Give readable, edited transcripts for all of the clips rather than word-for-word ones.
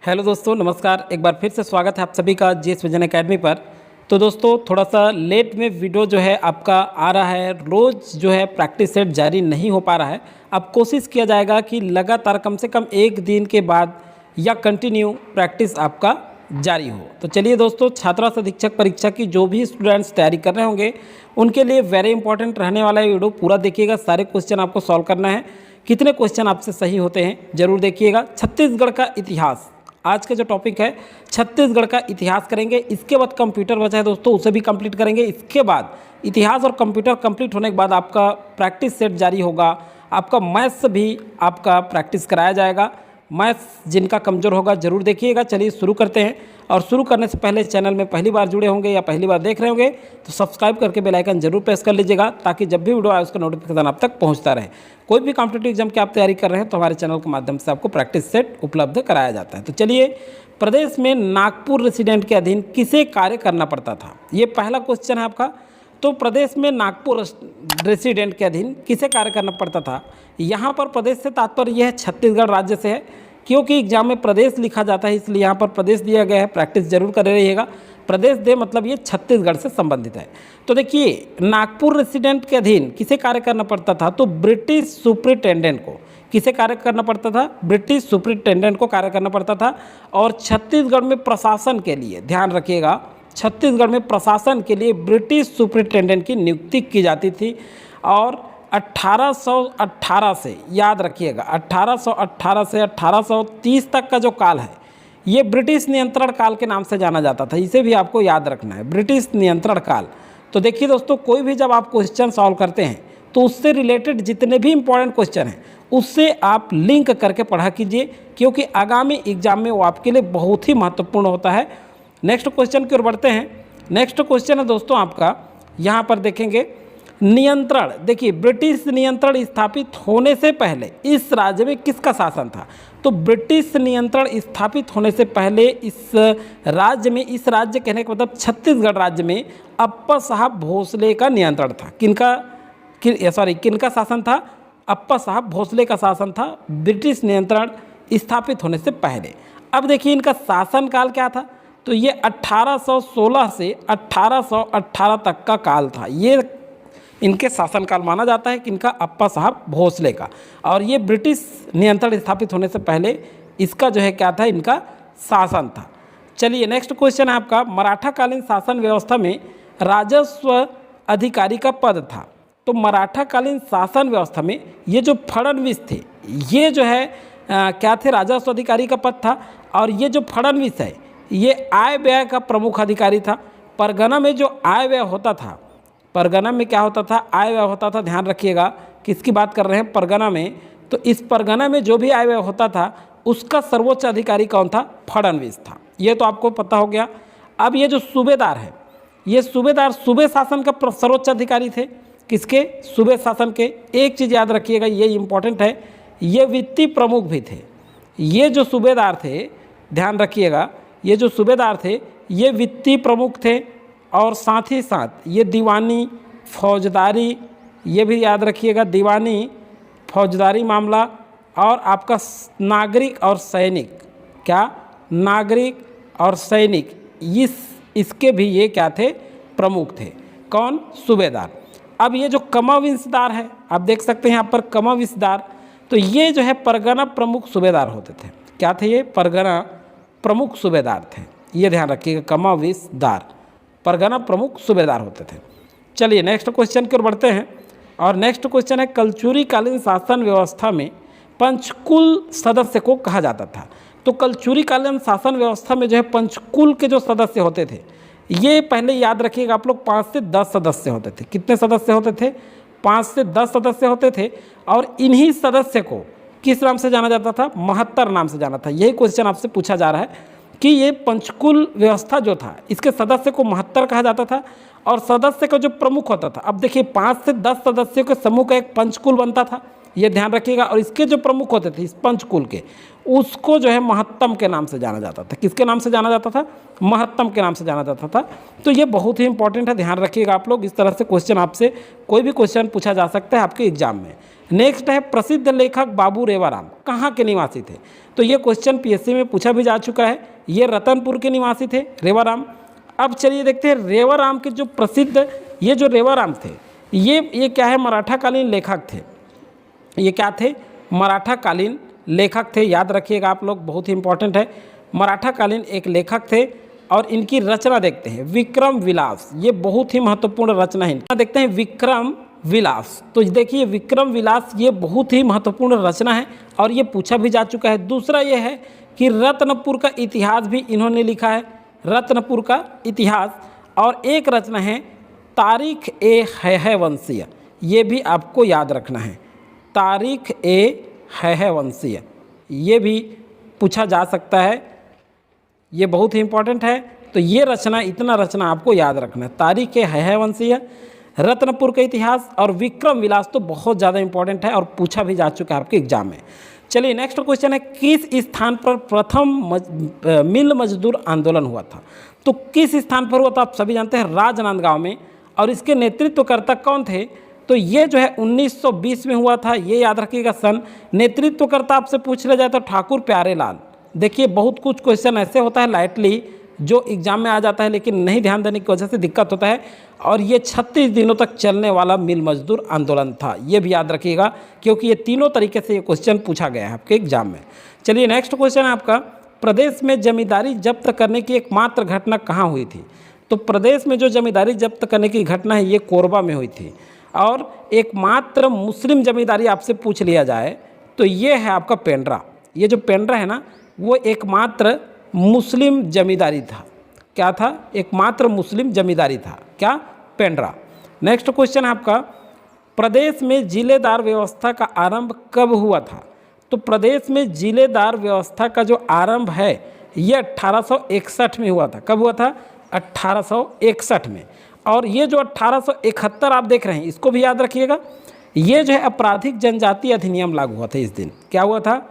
Hello दोस्तों, नमस्कार। एक बार फिर से स्वागत है आप सभी का जीएस विजन एकेडमी पर। तो दोस्तों, थोड़ा सा लेट में वीडियो जो है आपका आ रहा है। रोज़ जो है प्रैक्टिस सेट जारी नहीं हो पा रहा है। अब कोशिश किया जाएगा कि लगातार कम से कम एक दिन के बाद या कंटिन्यू प्रैक्टिस आपका जारी हो। तो चलिए दोस्तों, छात्रा अधीक्षक परीक्षा की जो भी स्टूडेंट्स तैयारी कर रहे होंगे उनके लिए वेरी इंपॉर्टेंट रहने वाला है वीडियो। पूरा देखिएगा, सारे क्वेश्चन आपको सॉल्व करना है। कितने क्वेश्चन आपसे सही होते हैं ज़रूर देखिएगा। छत्तीसगढ़ का इतिहास आज का जो टॉपिक है, छत्तीसगढ़ का इतिहास करेंगे। इसके बाद कंप्यूटर बचा है दोस्तों, उसे भी कंप्लीट करेंगे। इसके बाद इतिहास और कंप्यूटर कंप्लीट होने के बाद आपका प्रैक्टिस सेट जारी होगा। आपका मैथ्स भी आपका प्रैक्टिस कराया जाएगा। मैथ्स जिनका कमज़ोर होगा ज़रूर देखिएगा। चलिए शुरू करते हैं। और शुरू करने से पहले चैनल में पहली बार जुड़े होंगे या पहली बार देख रहे होंगे तो सब्सक्राइब करके बेल आइकन जरूर प्रेस कर लीजिएगा, ताकि जब भी वीडियो आए उसका नोटिफिकेशन आप तक पहुंचता रहे। कोई भी कॉम्पिटिटिव एग्जाम की आप तैयारी कर रहे हैं तो हमारे चैनल के माध्यम से आपको प्रैक्टिस सेट उपलब्ध कराया जाता है। तो चलिए, प्रदेश में नागपुर रेसिडेंट के अधीन किसे कार्य करना पड़ता था? ये पहला क्वेश्चन है आपका। तो प्रदेश में नागपुर रेसिडेंट के अधीन किसे कार्य करना पड़ता था? यहाँ पर प्रदेश से तात्पर्य यह छत्तीसगढ़ राज्य से है, क्योंकि एग्जाम में प्रदेश लिखा जाता है इसलिए यहाँ पर प्रदेश दिया गया है। प्रैक्टिस जरूर कर रहिएगा। प्रदेश दे मतलब ये छत्तीसगढ़ से संबंधित है। तो देखिए, नागपुर रेसिडेंट के अधीन किसे कार्य करना पड़ता था? तो ब्रिटिश सुपरिटेंडेंट को किसे कार्य करना पड़ता था? ब्रिटिश सुपरिटेंडेंट को कार्य करना पड़ता था। और छत्तीसगढ़ में प्रशासन के लिए, ध्यान रखिएगा, छत्तीसगढ़ में प्रशासन के लिए ब्रिटिश सुपरिटेंडेंट की नियुक्ति की जाती थी। और 1818 से, याद रखिएगा, 1818 से 1830 तक का जो काल है ये ब्रिटिश नियंत्रण काल के नाम से जाना जाता था। इसे भी आपको याद रखना है, ब्रिटिश नियंत्रण काल। तो देखिए दोस्तों, कोई भी जब आप क्वेश्चन सॉल्व करते हैं तो उससे रिलेटेड जितने भी इंपॉर्टेंट क्वेश्चन हैं उससे आप लिंक करके पढ़ा कीजिए, क्योंकि आगामी एग्जाम में वो आपके लिए बहुत ही महत्वपूर्ण होता है। नेक्स्ट क्वेश्चन की ओर बढ़ते हैं। नेक्स्ट क्वेश्चन है दोस्तों आपका, यहाँ पर देखेंगे नियंत्रण। देखिए, ब्रिटिश नियंत्रण स्थापित होने से पहले इस राज्य में किसका शासन था? तो ब्रिटिश नियंत्रण स्थापित होने से पहले इस राज्य में, इस राज्य कहने का मतलब छत्तीसगढ़ राज्य में अप्पा साहब भोसले का नियंत्रण था। किनका शासन था? अप्पा साहब भोसले का शासन था ब्रिटिश नियंत्रण स्थापित होने से पहले। अब देखिए, इनका शासनकाल क्या था? तो ये 1816 से 1818 तक का काल था। ये इनके शासनकाल माना जाता है कि इनका अप्पा साहब भोसले का। और ये ब्रिटिश नियंत्रण स्थापित होने से पहले इसका जो है क्या था, इनका शासन था। चलिए, नेक्स्ट क्वेश्चन है आपका, मराठाकालीन शासन व्यवस्था में राजस्व अधिकारी का पद था। तो मराठाकालीन शासन व्यवस्था में ये जो फडणवीस थे, ये जो है क्या थे? राजस्व अधिकारी का पद था। और ये जो फडणवीस है ये आय व्यय का प्रमुख अधिकारी था। परगना में जो आय व्यय होता था, परगना में क्या होता था? आय व्यय होता था। ध्यान रखिएगा किसकी बात कर रहे हैं, परगना में। तो इस परगना में जो भी आय व्यय होता था उसका सर्वोच्च अधिकारी कौन था? फडणवीस था। ये तो आपको पता हो गया। अब ये जो सूबेदार है, ये सूबेदार सूबे शासन का सर्वोच्च अधिकारी थे। किसके? सूबे शासन के। एक चीज़ याद रखिएगा, ये इंपॉर्टेंट है, ये वित्तीय प्रमुख भी थे। ये जो सूबेदार थे, ध्यान रखिएगा, ये जो सूबेदार थे ये वित्तीय प्रमुख थे। और साथ ही साथ ये दीवानी, फौजदारी, ये भी याद रखिएगा, दीवानी, फौजदारी मामला, और आपका नागरिक और सैनिक, क्या? नागरिक और सैनिक, इसके भी ये क्या थे? प्रमुख थे। कौन? सूबेदार। अब ये जो कमाविंसदार है, आप देख सकते हैं यहाँ पर कमाविंसदार, तो ये जो है परगना प्रमुख सूबेदार होते थे। क्या थे ये? परगना प्रमुख सूबेदार थे। ये ध्यान रखिएगा, कमाविंसदार परगना प्रमुख सूबेदार होते थे। चलिए, नेक्स्ट क्वेश्चन की ओर बढ़ते हैं। और नेक्स्ट क्वेश्चन है, कलचुरी कालीन शासन व्यवस्था में पंचकुल सदस्य को कहा जाता था। तो कलचुरी कालीन शासन व्यवस्था में जो है पंचकुल के जो सदस्य होते थे, ये पहले याद रखिएगा आप लोग, 5 से 10 सदस्य होते थे। कितने सदस्य होते थे? 5 से 10 सदस्य होते थे। और इन्हीं सदस्य को किस नाम से जाना जाता था? महत्तर नाम से जाना था। यही क्वेश्चन आपसे पूछा जा रहा है कि ये पंचकुल व्यवस्था जो था इसके सदस्य को महत्तर कहा जाता था। और सदस्य का जो प्रमुख होता था, अब देखिए 5 से 10 सदस्यों के समूह का एक पंचकुल बनता था, ये ध्यान रखिएगा। और इसके जो प्रमुख होते थे इस पंचकुल के, उसको जो है महत्तम के नाम से जाना जाता था। किसके नाम से जाना जाता था? महत्तम के नाम से जाना जाता था। तो ये बहुत ही इंपॉर्टेंट है, ध्यान रखिएगा आप लोग। इस तरह से क्वेश्चन आपसे कोई भी क्वेश्चन पूछा जा सकता है आपके एग्जाम में। नेक्स्ट है प्रसिद्ध लेखक बाबू रेवाराम कहाँ के निवासी थे? तो ये क्वेश्चन पीएससी में पूछा भी जा चुका है। ये रतनपुर के निवासी थे रेवाराम। अब चलिए देखते हैं रेवाराम के जो प्रसिद्ध, ये जो रेवाराम थे ये क्या है? मराठा कालीन लेखक थे। ये क्या थे? मराठा कालीन लेखक थे, याद रखिएगा आप लोग, बहुत ही इंपॉर्टेंट है। मराठा कालीन एक लेखक थे और इनकी रचना देखते हैं विक्रम विलास। ये बहुत ही महत्वपूर्ण रचना है इनका। देखते हैं विक्रम विलास। तो देखिए विक्रम विलास ये बहुत ही महत्वपूर्ण रचना है और ये पूछा भी जा चुका है। दूसरा ये है कि रत्नपुर का इतिहास भी इन्होंने लिखा है, रत्नपुर का इतिहास। और एक रचना है तारीख ए है वंशीय, ये भी आपको याद रखना है, तारीख ए है वंशीय, ये भी पूछा जा सकता है, ये बहुत ही इंपॉर्टेंट है। तो ये रचना, इतना रचना आपको याद रखना है, तारीख ए है वंशीय, रत्नपुर का इतिहास और विक्रम विलास तो बहुत ज़्यादा इंपॉर्टेंट है और पूछा भी जा चुका है आपके एग्जाम में। चलिए नेक्स्ट क्वेश्चन है किस स्थान पर प्रथम मिल मजदूर आंदोलन हुआ था? तो किस स्थान पर हुआ था? आप सभी जानते हैं राजनांदगांव में। और इसके नेतृत्वकर्ता कौन थे? तो ये जो है 1920 में हुआ था, ये याद रखिएगा सन। नेतृत्वकर्ता आपसे पूछ लिया जाए तो ठाकुर प्यारेलाल। देखिए बहुत कुछ क्वेश्चन ऐसे होता है लाइटली जो एग्जाम में आ जाता है लेकिन नहीं ध्यान देने की वजह से दिक्कत होता है। और ये 36 दिनों तक चलने वाला मिल मजदूर आंदोलन था, ये भी याद रखिएगा क्योंकि ये तीनों तरीके से ये क्वेश्चन पूछा गया है आपके एग्जाम में। चलिए नेक्स्ट क्वेश्चन है आपका, प्रदेश में जमींदारी जब्त करने की एकमात्र घटना कहाँ हुई थी? तो प्रदेश में जो जमींदारी जब्त करने की घटना है ये कोरबा में हुई थी। और एकमात्र मुस्लिम जमींदारी आपसे पूछ लिया जाए तो ये है आपका पेंड्रा। ये जो पेंड्रा है ना वो एकमात्र मुस्लिम जमींदारी था। क्या था? एकमात्र मुस्लिम जमींदारी था, क्या? पेंड्रा। नेक्स्ट क्वेश्चन है आपका, प्रदेश में जिलेदार व्यवस्था का आरंभ कब हुआ था? तो प्रदेश में जिलेदार व्यवस्था का जो आरंभ है ये 1861 में हुआ था। कब हुआ था? 1861 में। और ये जो 1871 आप देख रहे हैं इसको भी याद रखिएगा। ये जो है आपराधिक जनजाति अधिनियम लागू हुआ था इस दिन। क्या हुआ था?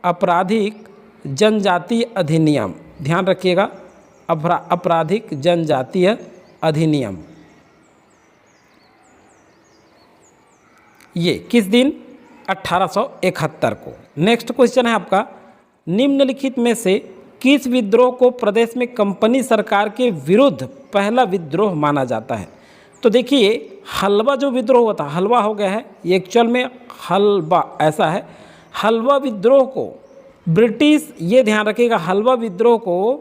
आपराधिक जनजातीय अधिनियम, ध्यान रखिएगा, आपराधिक जनजातीय अधिनियम। ये किस दिन? 1871 को। नेक्स्ट क्वेश्चन है आपका, निम्नलिखित में से किस विद्रोह को प्रदेश में कंपनी सरकार के विरुद्ध पहला विद्रोह माना जाता है? तो देखिए हलवा जो विद्रोह हुआ था, हलवा हो गया है ये एक्चुअल में हलवा ऐसा है। हलवा विद्रोह को ब्रिटिश, ये ध्यान रखिएगा, हलवा विद्रोह को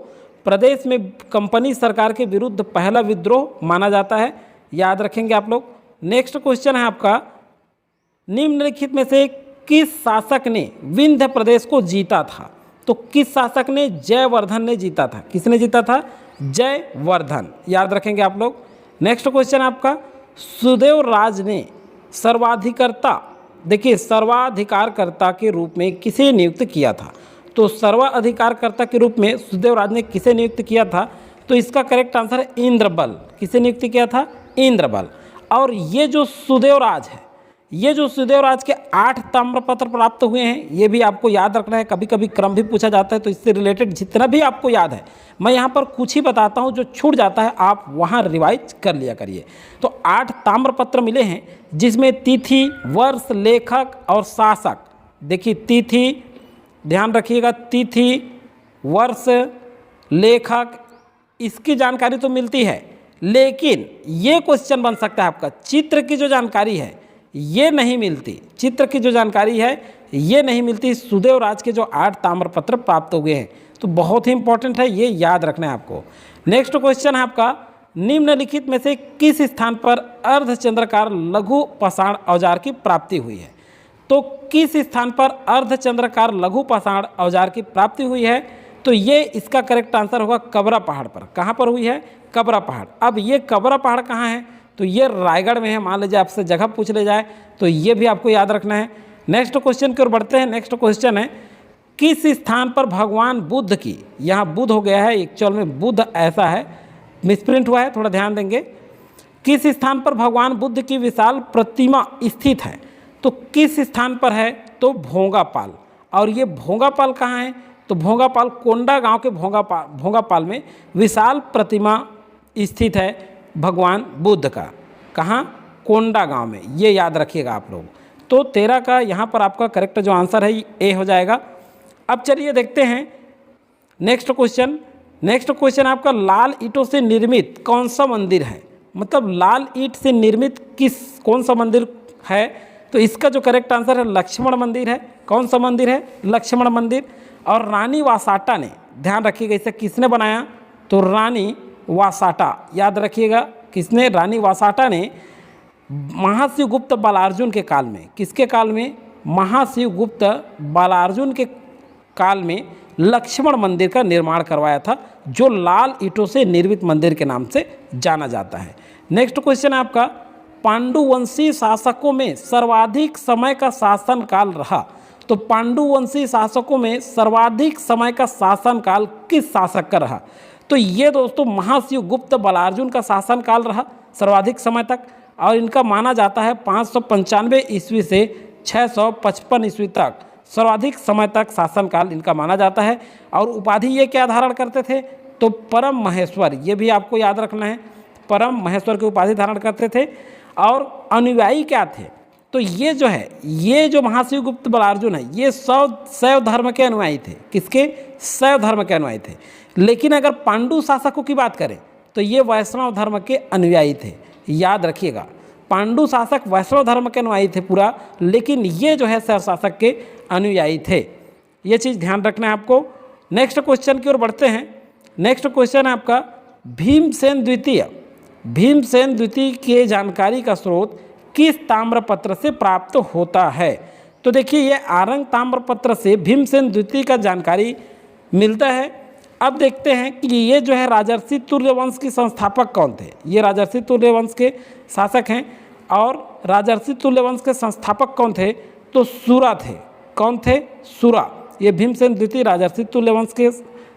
प्रदेश में कंपनी सरकार के विरुद्ध पहला विद्रोह माना जाता है, याद रखेंगे आप लोग। नेक्स्ट क्वेश्चन है आपका, निम्नलिखित में से किस शासक ने विंध्य प्रदेश को जीता था? तो किस शासक ने? जयवर्धन ने जीता था। किसने जीता था? जयवर्धन, याद रखेंगे आप लोग। नेक्स्ट क्वेश्चन आपका, सुदेव राज ने सर्वाधिकारता, देखिए सर्वाधिकारकर्ता के रूप में किसे नियुक्त किया था? तो सर्वाधिकारकर्ता के रूप में सुदेव राज ने किसे नियुक्त किया था? तो इसका करेक्ट आंसर है इंद्रबल। किसे नियुक्त किया था? इंद्रबल। और ये जो सुदेव राज है, ये जो सुदेव राज के 8 ताम्रपत्र प्राप्त हुए हैं ये भी आपको याद रखना है। कभी कभी क्रम भी पूछा जाता है तो इससे रिलेटेड जितना भी आपको याद है मैं यहाँ पर कुछ ही बताता हूँ, जो छूट जाता है आप वहाँ रिवाइज कर लिया करिए। तो 8 ताम्रपत्र मिले हैं जिसमें तिथि, वर्ष, लेखक और शासक। देखिए तिथि, ध्यान रखिएगा, तिथि, वर्ष, लेखक, इसकी जानकारी तो मिलती है लेकिन ये क्वेश्चन बन सकता है आपका, चित्र की जो जानकारी है ये नहीं मिलती। चित्र की जो जानकारी है ये नहीं मिलती। सुदेव राज के जो 8 ताम्रपत्र प्राप्त हुए हैं तो बहुत ही इंपॉर्टेंट है, ये याद रखना है आपको। नेक्स्ट क्वेश्चन है आपका, निम्नलिखित में से किस स्थान पर अर्धचंद्राकार लघु पाषाण औजार की प्राप्ति हुई है? तो किस स्थान पर अर्धचंद्राकार लघु पाषाण औजार की प्राप्ति हुई है? तो ये इसका करेक्ट आंसर होगा कबरा पहाड़ पर। कहाँ पर हुई है? कबरा पहाड़। अब ये कबरा पहाड़ कहाँ है? तो ये रायगढ़ में है। मान लीजिए आपसे जगह पूछ ले जाए तो ये भी आपको याद रखना है। नेक्स्ट क्वेश्चन की ओर बढ़ते हैं। नेक्स्ट क्वेश्चन है, किस स्थान पर भगवान बुद्ध की, यहाँ बुद्ध हो गया है एक्चुअल में बुद्ध ऐसा है, मिसप्रिंट हुआ है, थोड़ा ध्यान देंगे। किस स्थान पर भगवान बुद्ध की विशाल प्रतिमा स्थित है? तो किस स्थान पर है? तो भोंगापाल। और ये भोंगापाल कहाँ है? तो भोंगापाल कोंडा गांव के भोंगापाल में विशाल प्रतिमा स्थित है भगवान बुद्ध का। कहाँ? कोंडा गांव में। ये याद रखिएगा आप लोग। तो 13 का यहाँ पर आपका करेक्ट जो आंसर है ए हो जाएगा। अब चलिए देखते हैं नेक्स्ट क्वेश्चन। नेक्स्ट क्वेश्चन आपका लाल ईंटों से निर्मित कौन सा मंदिर है? मतलब लाल ईंट से निर्मित कौन सा मंदिर है? तो इसका जो करेक्ट आंसर है लक्ष्मण मंदिर है। कौन सा मंदिर है? लक्ष्मण मंदिर। और रानी वासाटा ने, ध्यान रखिएगा इसे किसने बनाया? तो रानी वासाटा, याद रखिएगा किसने? रानी वासाटा ने महाशिव गुप्त बालार्जुन के काल में। किसके काल में? महाशिव गुप्त बालार्जुन के काल में लक्ष्मण मंदिर का निर्माण करवाया था, जो लाल ईंटों से निर्मित मंदिर के नाम से जाना जाता है। नेक्स्ट क्वेश्चन है आपका, पांडुवंशी शासकों में सर्वाधिक समय का शासन काल रहा। तो पांडुवंशी शासकों में सर्वाधिक समय का शासन काल किस शासक का रहा? तो ये दोस्तों महाशिव गुप्त बालार्जुन का शासन काल रहा सर्वाधिक समय तक, और इनका माना जाता है 595 ईस्वी से 655 ईस्वी तक सर्वाधिक समय तक शासनकाल इनका माना जाता है। और उपाधि ये क्या धारण करते थे? तो परम महेश्वर, ये भी आपको याद रखना है, परम महेश्वर की उपाधि धारण करते थे। और अनुयायी क्या थे? तो ये जो है, ये जो महाशिव गुप्त बालार्जुन है, ये शैव धर्म के अनुयायी थे। किसके? शैव धर्म के अनुयायी थे। लेकिन अगर पांडु शासकों की बात करें तो ये वैष्णव धर्म के अनुयायी थे। याद रखिएगा, पांडु शासक वैष्णव धर्म के अनुयायी थे पूरा, लेकिन ये जो है शैव शासक के अनुयायी थे। ये चीज़ ध्यान रखना है आपको। नेक्स्ट क्वेश्चन की ओर बढ़ते हैं। नेक्स्ट क्वेश्चन है आपका, भीमसेन द्वितीय। भीमसेन द्वितीय के जानकारी का स्रोत किस ताम्रपत्र से प्राप्त होता है? तो देखिए, ये आरंग ताम्रपत्र से भीमसेन द्वितीय का जानकारी मिलता है। अब देखते हैं कि ये जो है राजर्षि तुल्यवंश के संस्थापक कौन थे। ये राजर्षि तुल्यवंश के शासक हैं। और राजर्षि तुल्यवंश के संस्थापक कौन थे? तो सूरा थे। कौन थे? सूरा। ये भीमसेन द्वितीय राजर्षि तुल्यवंश के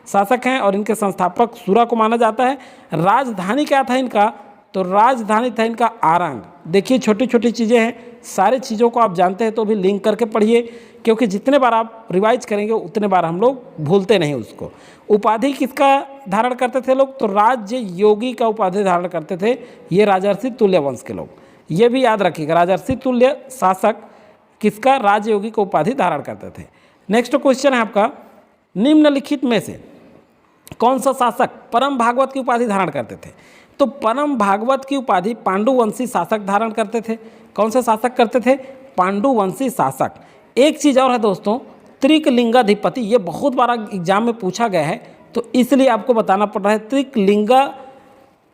शासक हैं और इनके संस्थापक सूरा को माना जाता है। राजधानी क्या था इनका? तो राजधानी था इनका आरंग। देखिए, छोटी छोटी चीज़ें हैं, सारी चीज़ों को आप जानते हैं तो भी लिंक करके पढ़िए, क्योंकि जितने बार आप रिवाइज करेंगे उतने बार हम लोग भूलते नहीं उसको। उपाधि किसका धारण करते थे लोग? तो राज्य योगी का उपाधि धारण करते थे ये राजर्षि तुल्यवंश के लोग। ये भी याद रखिएगा, राजर्षि तुल्य शासक किसका? राजयोगी का उपाधि धारण करते थे। नेक्स्ट क्वेश्चन है आपका, निम्नलिखित में से कौन सा शासक परम भागवत की उपाधि धारण करते थे? तो परम भागवत की उपाधि पांडुवंशी शासक धारण करते थे। कौन से शासक करते थे? पांडुवंशी शासक। एक चीज़ और है दोस्तों, त्रिकलिंगाधिपति। ये बहुत बार एग्जाम में पूछा गया है, तो इसलिए आपको बताना पड़ रहा है। त्रिकलिंगा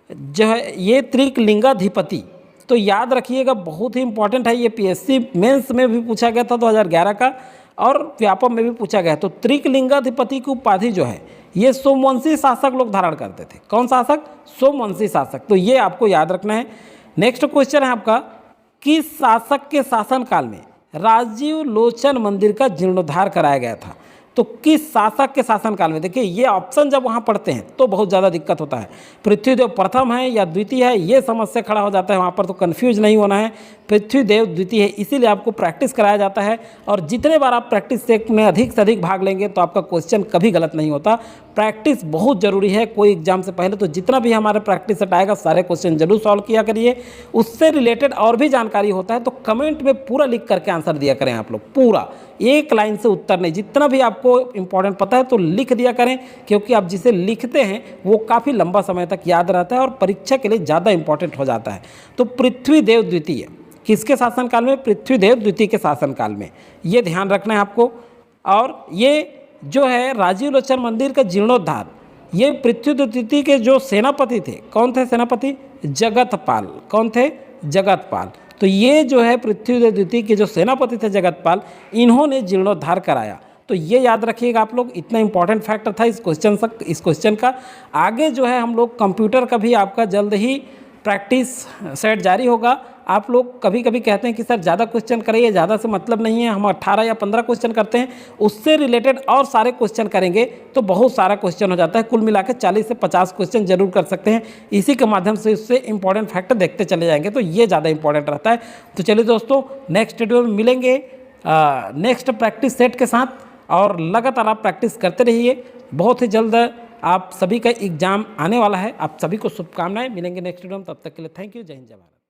जो है, ये त्रिकलिंगाधिपति, तो याद रखिएगा, बहुत ही इंपॉर्टेंट है। ये पीएससी मेंस में भी पूछा गया था 2011 का, और व्यापम में भी पूछा गया। तो त्रिकलिंगाधिपति की उपाधि जो है ये सोमवंशी शासक लोग धारण करते थे। कौन शासक? सोमवंशी शासक। तो ये आपको याद रखना है। नेक्स्ट क्वेश्चन है आपका, किस शासक के शासनकाल में राजीव लोचन मंदिर का जीर्णोद्धार कराया गया था? तो किस शासक के शासनकाल में? देखिए, ये ऑप्शन जब वहाँ पढ़ते हैं तो बहुत ज़्यादा दिक्कत होता है। पृथ्वीदेव प्रथम है या द्वितीय है, ये समस्या खड़ा हो जाता है वहाँ पर, तो कन्फ्यूज नहीं होना है। पृथ्वीदेव द्वितीय है, इसीलिए आपको प्रैक्टिस कराया जाता है। और जितने बार आप प्रैक्टिस सेट में अधिक से अधिक भाग लेंगे तो आपका क्वेश्चन कभी गलत नहीं होता। प्रैक्टिस बहुत ज़रूरी है कोई एग्जाम से पहले। तो जितना भी हमारे प्रैक्टिस सेट आएगा सारे क्वेश्चन जरूर सॉल्व किया करिए। उससे रिलेटेड और भी जानकारी होता है तो कमेंट में पूरा लिख करके आंसर दिया करें आप लोग, पूरा एक लाइन से उत्तर नहीं। जितना भी आपको इंपॉर्टेंट पता है तो लिख दिया करें, क्योंकि आप जिसे लिखते हैं वो काफ़ी लंबा समय तक याद रहता है और परीक्षा के लिए ज़्यादा इंपॉर्टेंट हो जाता है। तो पृथ्वीदेव द्वितीय किसके शासनकाल में? पृथ्वीदेव द्वितीय के शासनकाल में, ये ध्यान रखना है आपको। और ये जो है राजीव लोचन मंदिर का जीर्णोद्धार, ये पृथ्वीदेव द्वितीय के जो सेनापति थे, कौन थे सेनापति? जगतपाल। कौन थे? जगतपाल। तो ये जो है पृथ्वीदेव द्वितीय के जो सेनापति थे जगतपाल, इन्होंने जीर्णोद्धार कराया। तो ये याद रखिएगा आप लोग, इतना इंपॉर्टेंट फैक्टर था इस क्वेश्चन का। आगे जो है हम लोग कंप्यूटर का भी आपका जल्द ही प्रैक्टिस सेट जारी होगा। आप लोग कभी कभी कहते हैं कि सर ज़्यादा क्वेश्चन करिए, ज़्यादा से मतलब नहीं है, हम 18 या 15 क्वेश्चन करते हैं, उससे रिलेटेड और सारे क्वेश्चन करेंगे तो बहुत सारा क्वेश्चन हो जाता है। कुल मिलाकर 40 से 50 क्वेश्चन जरूर कर सकते हैं। इसी के माध्यम से उससे इंपॉर्टेंट फैक्टर देखते चले जाएंगे, तो ये ज़्यादा इंपॉर्टेंट रहता है। तो चलिए दोस्तों, नेक्स्ट वीडियो में मिलेंगे नेक्स्ट प्रैक्टिस सेट के साथ। और लगातार आप प्रैक्टिस करते रहिए। बहुत ही जल्द आप सभी का एग्ज़ाम आने वाला है। आप सभी को शुभकामनाएं। मिलेंगे नेक्स्ट वीडियो में, तब तक के लिए थैंक यू। जय हिंद जय भारत।